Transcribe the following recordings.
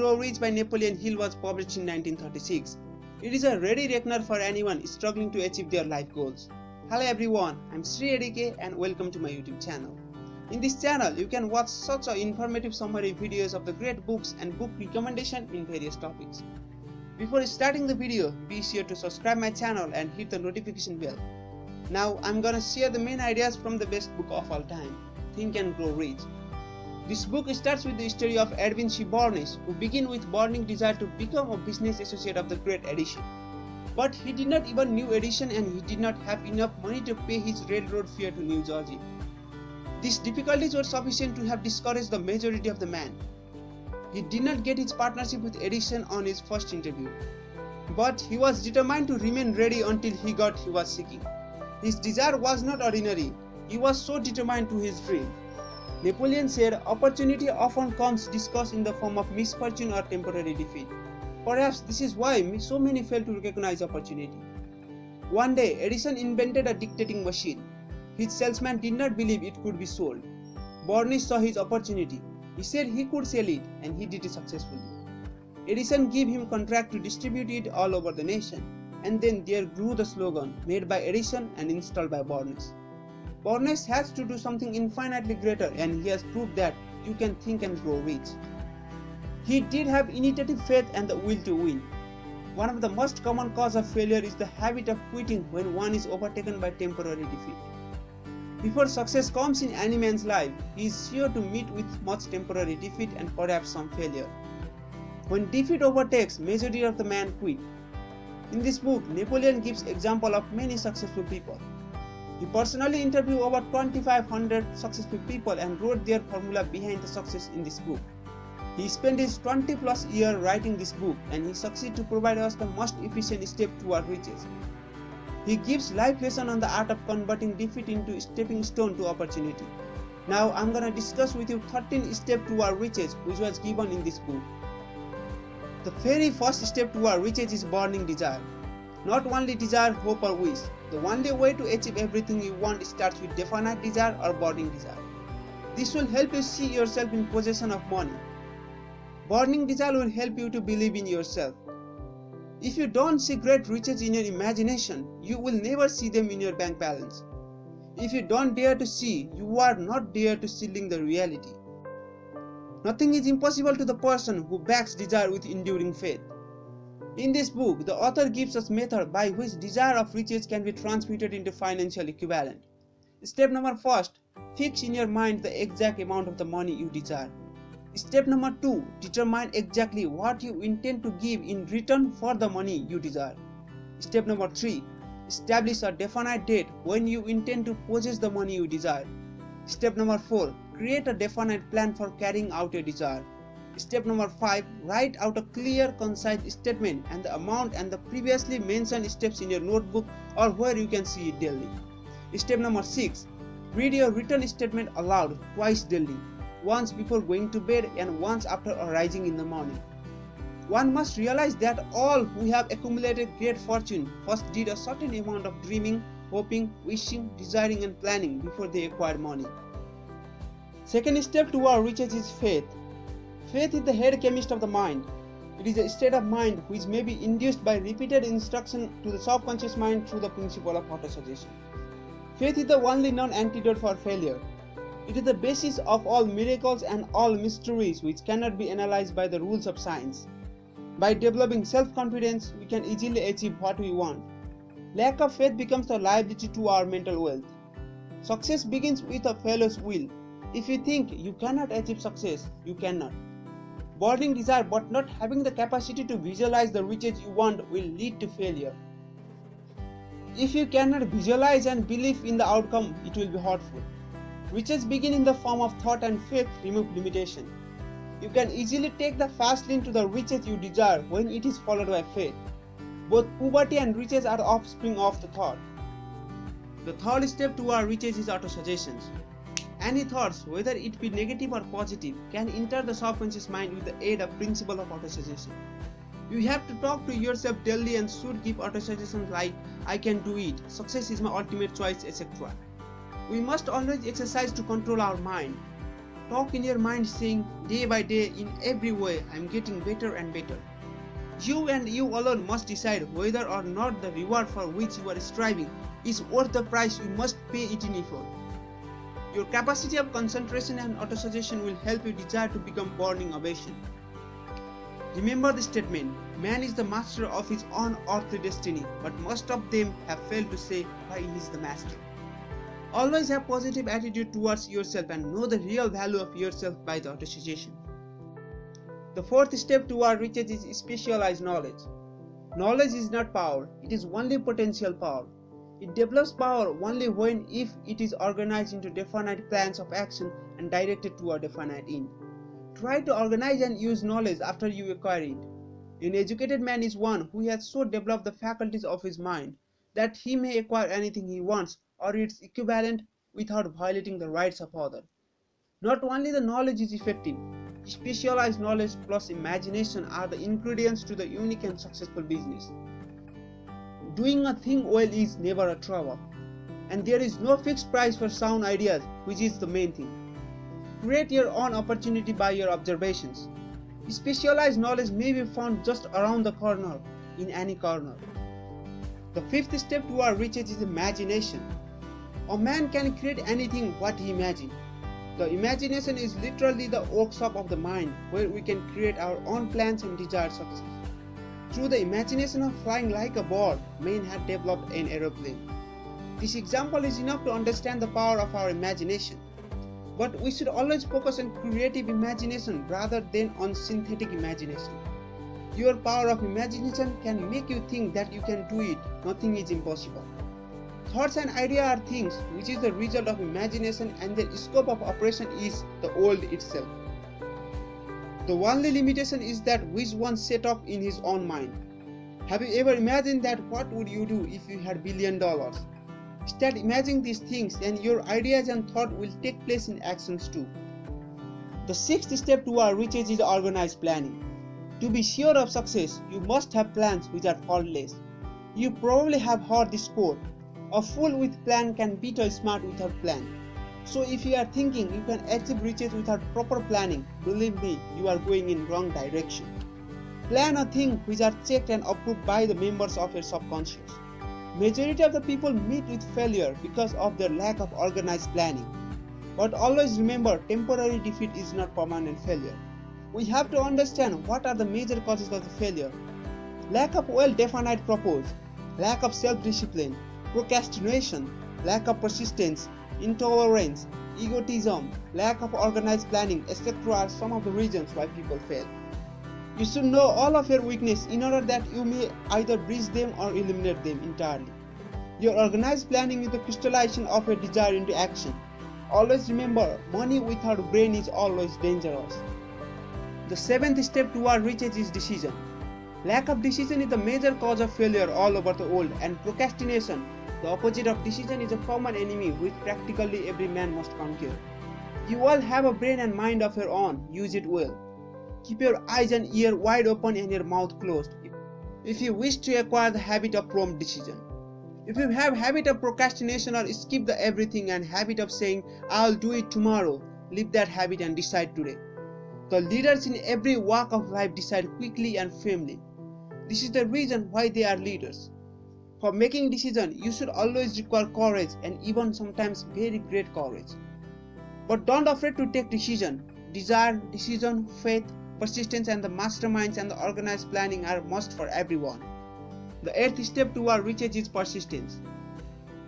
Grow Rich by Napoleon Hill was published in 1936. It is a ready reckoner for anyone struggling to achieve their life goals. Hello everyone, I'm SRi ADk and welcome to my YouTube channel. In this channel, you can watch such informative summary videos of the great books and book recommendation in various topics. Before starting the video, be sure to subscribe my channel and hit the notification bell. Now I'm gonna share the main ideas from the best book of all time, Think and Grow Rich. This book starts with the story of Edwin C, who began with burning desire to become a business associate of the great Edison. But he did not even know Edison and he did not have enough money to pay his railroad fare to New Jersey. These difficulties were sufficient to have discouraged the majority of the man. He did not get his partnership with Edison on his first interview. But he was determined to remain ready until he got what he was seeking. His desire was not ordinary. He was so determined to his dream. Napoleon said, opportunity often comes discussed in the form of misfortune or temporary defeat. Perhaps this is why so many fail to recognize opportunity. One day, Edison invented a dictating machine. His salesman did not believe it could be sold. Bernie saw his opportunity. He said he could sell it and he did it successfully. Edison gave him contract to distribute it all over the nation. And then there grew the slogan, made by Edison and installed by Bernays. Bernays has to do something infinitely greater and he has proved that you can think and grow rich. He did have initiative, faith and the will to win. One of the most common causes of failure is the habit of quitting when one is overtaken by temporary defeat. Before success comes in any man's life, he is sure to meet with much temporary defeat and perhaps some failure. When defeat overtakes, majority of the men quit. In this book, Napoleon gives example of many successful people. He personally interviewed over 2,500 successful people and wrote their formula behind the success in this book. He spent his 20+ years writing this book and he succeeded to provide us the most efficient step toward riches. He gives life lesson on the art of converting defeat into stepping stone to opportunity. Now I'm gonna discuss with you 13 steps toward riches which was given in this book. The very first step toward riches is burning desire. Not only desire, hope or wish. The only way to achieve everything you want starts with definite desire or burning desire. This will help you see yourself in possession of money. Burning desire will help you to believe in yourself. If you don't see great riches in your imagination, you will never see them in your bank balance. If you don't dare to see, you are not dare to seeing the reality. Nothing is impossible to the person who backs desire with enduring faith. In this book, the author gives us method by which desire of riches can be transmuted into financial equivalent. Step number 1, fix in your mind the exact amount of the money you desire. Step number 2, determine exactly what you intend to give in return for the money you desire. Step number 3, establish a definite date when you intend to possess the money you desire. Step number 4, create a definite plan for carrying out your desire. Step number 5, write out a clear, concise statement and the amount and the previously mentioned steps in your notebook or where you can see it daily. Step number 6, read your written statement aloud twice daily, once before going to bed and once after arising in the morning. One must realize that all who have accumulated great fortune first did a certain amount of dreaming, hoping, wishing, desiring and planning before they acquired money. Second step toward riches is faith. Faith is the head chemist of the mind. It is a state of mind which may be induced by repeated instruction to the subconscious mind through the principle of autosuggestion. Faith is the only known antidote for failure. It is the basis of all miracles and all mysteries which cannot be analyzed by the rules of science. By developing self-confidence, we can easily achieve what we want. Lack of faith becomes a liability to our mental wealth. Success begins with a fellow's will. If you think you cannot achieve success, you cannot. Burning desire but not having the capacity to visualize the riches you want will lead to failure. If you cannot visualize and believe in the outcome, it will be hurtful. Riches begin in the form of thought and faith remove limitation. You can easily take the fast lane to the riches you desire when it is followed by faith. Both poverty and riches are offspring of the thought. The third step toward riches is autosuggestions. Any thoughts, whether it be negative or positive, can enter the subconscious mind with the aid of principle of autosuggestion. You have to talk to yourself daily and should give autosuggestions like, I can do it, success is my ultimate choice, etc. We must always exercise to control our mind. talk in your mind saying, day by day, in every way, I'm getting better and better. You and you alone must decide whether or not the reward for which you are striving is worth the price you must pay it in effort. Your capacity of concentration and autosuggestion will help you desire to become burning ovation. Remember the statement, man is the master of his own earthly destiny, but most of them have failed to say why he is the master. Always have positive attitude towards yourself and know the real value of yourself by the autosuggestion. The fourth step toward riches is specialized knowledge. Knowledge is not power, it is only potential power. It develops power only when if it is organized into definite plans of action and directed toward a definite end. Try to organize and use knowledge after you acquire it. An educated man is one who has so developed the faculties of his mind that he may acquire anything he wants or its equivalent without violating the rights of others. Not only the knowledge is effective, specialized knowledge plus imagination are the ingredients to the unique and successful business. Doing a thing well is never a trouble, and there is no fixed price for sound ideas, which is the main thing. Create your own opportunity by your observations. Specialized knowledge may be found just around the corner, in any corner. The fifth step toward riches is imagination. A man can create anything what he imagines. The imagination is literally the workshop of the mind where we can create our own plans and desired success. Through the imagination of flying like a bird, men have developed an aeroplane. This example is enough to understand the power of our imagination. But we should always focus on creative imagination rather than on synthetic imagination. Your power of imagination can make you think that you can do it, nothing is impossible. Thoughts and ideas are things which is the result of imagination, and their scope of operation is the world itself. The only limitation is that which one set up in his own mind. Have you ever imagined that what would you do if you had $1 billion? Start imagining these things and your ideas and thought will take place in actions too. The sixth step toward riches is organized planning. To be sure of success, you must have plans which are faultless. You probably have heard this quote, a fool with plan can beat a smart without plan. So if you are thinking you can achieve riches without proper planning, believe me, you are going in wrong direction. Plan a thing which are checked and approved by the members of your subconscious. Majority of the people meet with failure because of their lack of organized planning. But always remember, temporary defeat is not permanent failure. We have to understand what are the major causes of the failure. Lack of well-defined purpose, lack of self-discipline, procrastination, lack of persistence, intolerance, egotism, lack of organized planning, etc. are some of the reasons why people fail. You should know all of your weaknesses in order that you may either bridge them or eliminate them entirely. Your organized planning is the crystallization of your desire into action. Always remember, money without brain is always dangerous. The seventh step toward riches is decision. Lack of decision is the major cause of failure all over the world, and procrastination, the opposite of decision, is a common enemy which practically every man must conquer. You all have a brain and mind of your own, use it well. Keep your eyes and ears wide open and your mouth closed if you wish to acquire the habit of prompt decision. If you have habit of procrastination or skip the everything and habit of saying, I'll do it tomorrow, leave that habit and decide today. The leaders in every walk of life decide quickly and firmly. This is the reason why they are leaders. For making decisions, you should always require courage and even sometimes very great courage. But don't afraid to take decision. Desire, decision, faith, persistence and the masterminds and the organized planning are must for everyone. The eighth step toward riches is persistence.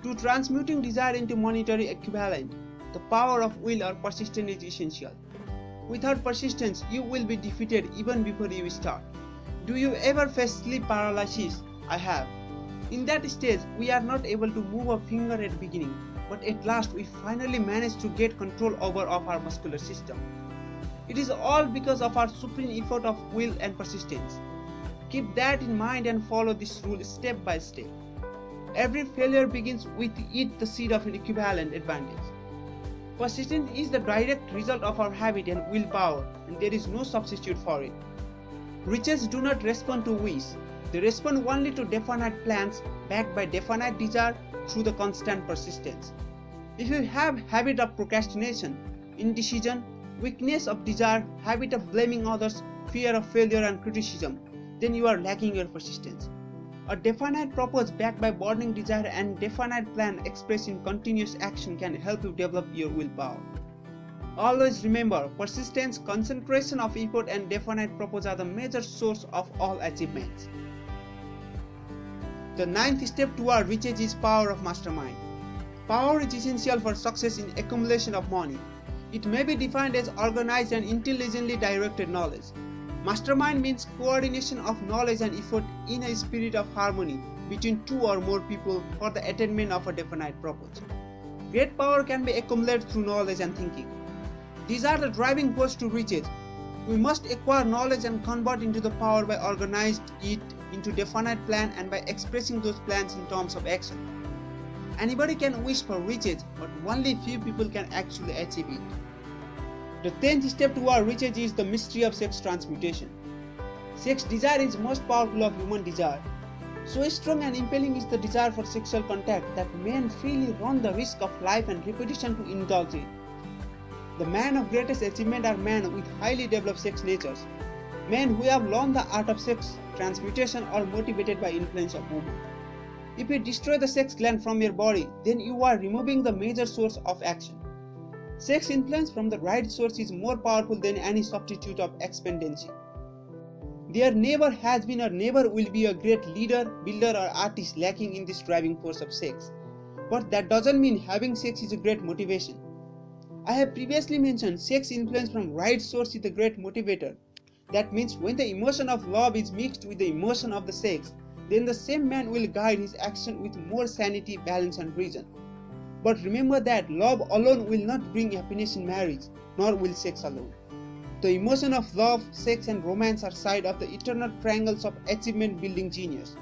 To transmuting desire into monetary equivalent, the power of will or persistence is essential. Without persistence, you will be defeated even before you start. Do you ever face sleep paralysis? I have. In that stage, we are not able to move a finger at the beginning, but at last we finally manage to get control over of our muscular system. It is all because of our supreme effort of will and persistence. Keep that in mind and follow this rule step by step. Every failure begins with the seed of an equivalent advantage. Persistence is the direct result of our habit and willpower, and there is no substitute for it. Riches do not respond to wish. They respond only to definite plans backed by definite desire through the constant persistence. If you have habit of procrastination, indecision, weakness of desire, habit of blaming others, fear of failure and criticism, then you are lacking your persistence. A definite purpose backed by burning desire and definite plan expressed in continuous action can help you develop your willpower. Always remember, persistence, concentration of effort and definite purpose are the major source of all achievements. The ninth step toward riches is power of mastermind. Power is essential for success in accumulation of money. It may be defined as organized and intelligently directed knowledge. Mastermind means coordination of knowledge and effort in a spirit of harmony between two or more people for the attainment of a definite purpose. Great power can be accumulated through knowledge and thinking. These are the driving force to riches. We must acquire knowledge and convert into the power by organizing it into definite plan and by expressing those plans in terms of action. Anybody can wish for riches, but only few people can actually achieve it. The 10th step toward riches is the mystery of sex transmutation. Sex desire is most powerful of human desire. So strong and impelling is the desire for sexual contact that men freely run the risk of life and reputation to indulge it. The men of greatest achievement are men with highly developed sex natures, men who have learned the art of sex transmutation or motivated by influence of women. If you destroy the sex gland from your body, then you are removing the major source of action. Sex influence from the right source is more powerful than any substitute of expectancy. There never has been or never will be a great leader, builder or artist lacking in this driving force of sex. But that doesn't mean having sex is a great motivation. I have previously mentioned sex influence from right source is the great motivator. That means when the emotion of love is mixed with the emotion of the sex, then the same man will guide his action with more sanity, balance and reason. But remember that love alone will not bring happiness in marriage, nor will sex alone. The emotion of love, sex and romance are side of the eternal triangles of achievement building genius.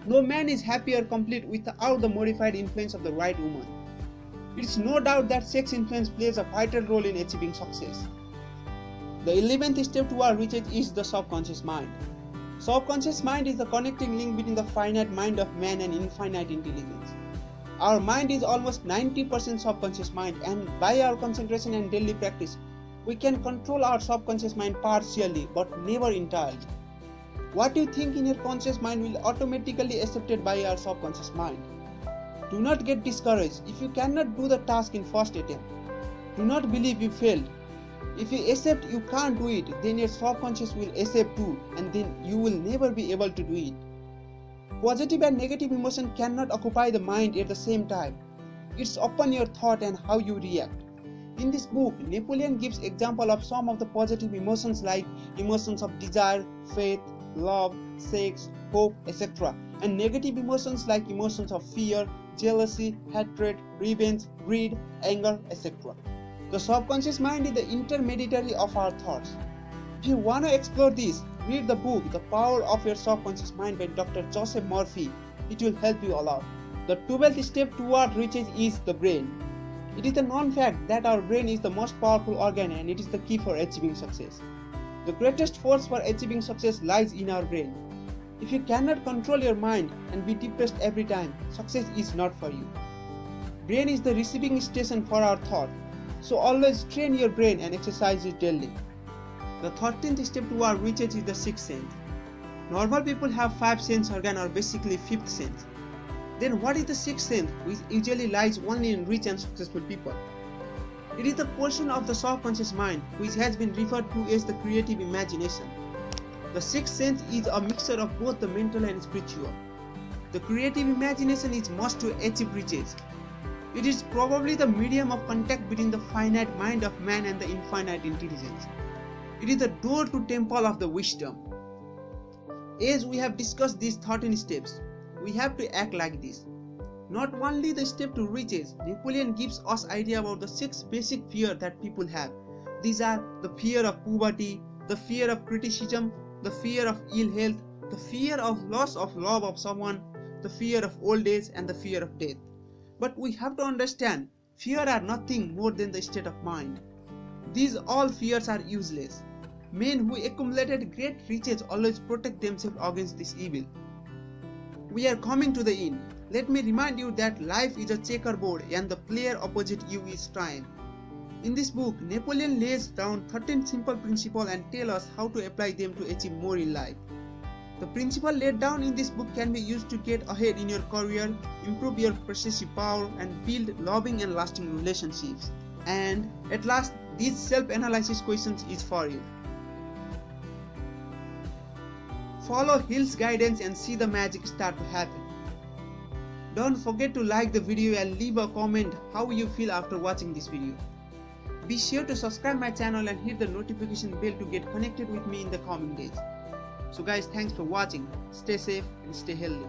No man is happy or complete without the modified influence of the right woman. It is no doubt that sex influence plays a vital role in achieving success. The 11th step toward riches is the subconscious mind. Subconscious mind is the connecting link between the finite mind of man and infinite intelligence. Our mind is almost 90% subconscious mind, and by our concentration and daily practice, we can control our subconscious mind partially but never entirely. What you think in your conscious mind will automatically be accepted by your subconscious mind. Do not get discouraged if you cannot do the task in first attempt. Do not believe you failed. If you accept you can't do it, then your subconscious will accept too, and then you will never be able to do it. Positive and negative emotion cannot occupy the mind at the same time. It's upon your thought and how you react. In this book, Napoleon gives example of some of the positive emotions like emotions of desire, faith, love, sex, hope, etc. and negative emotions like emotions of fear, jealousy, hatred, revenge, greed, anger, etc. The subconscious mind is the intermediary of our thoughts. If you want to explore this, read the book The Power of Your Subconscious Mind by Dr. Joseph Murphy. It will help you a lot. The 12th step toward riches is the brain. It is a known fact that our brain is the most powerful organ and it is the key for achieving success. The greatest force for achieving success lies in our brain. If you cannot control your mind and be depressed every time, success is not for you. Brain is the receiving station for our thought. So always train your brain and exercise it daily. The 13th step toward riches is the sixth sense. Normal people have 5 sense organs or basically 5th sense. Then what is the sixth sense, which usually lies only in rich and successful people? It is the portion of the subconscious mind which has been referred to as the creative imagination. The sixth sense is a mixture of both the mental and spiritual. The creative imagination is must to achieve riches. It is probably the medium of contact between the finite mind of man and the infinite intelligence. It is the door to temple of the wisdom. As we have discussed these 13 steps, we have to act like this. Not only the step to riches, Napoleon gives us idea about the 6 basic fears that people have. These are the fear of poverty, the fear of criticism, the fear of ill health, the fear of loss of love of someone, the fear of old age and the fear of death. But we have to understand, fear are nothing more than the state of mind. These all fears are useless. Men who accumulated great riches always protect themselves against this evil. We are coming to the end. Let me remind you that life is a checkerboard and the player opposite you is time. In this book, Napoleon lays down 13 simple principles and tells us how to apply them to achieve more in life. The principles laid down in this book can be used to get ahead in your career, improve your persuasive power, and build loving and lasting relationships. And at last, these self-analysis questions is for you. Follow Hill's guidance and see the magic start to happen. Don't forget to like the video and leave a comment how you feel after watching this video. Be sure to subscribe my channel and hit the notification bell to get connected with me in the coming days. So guys, thanks for watching. Stay safe and stay healthy.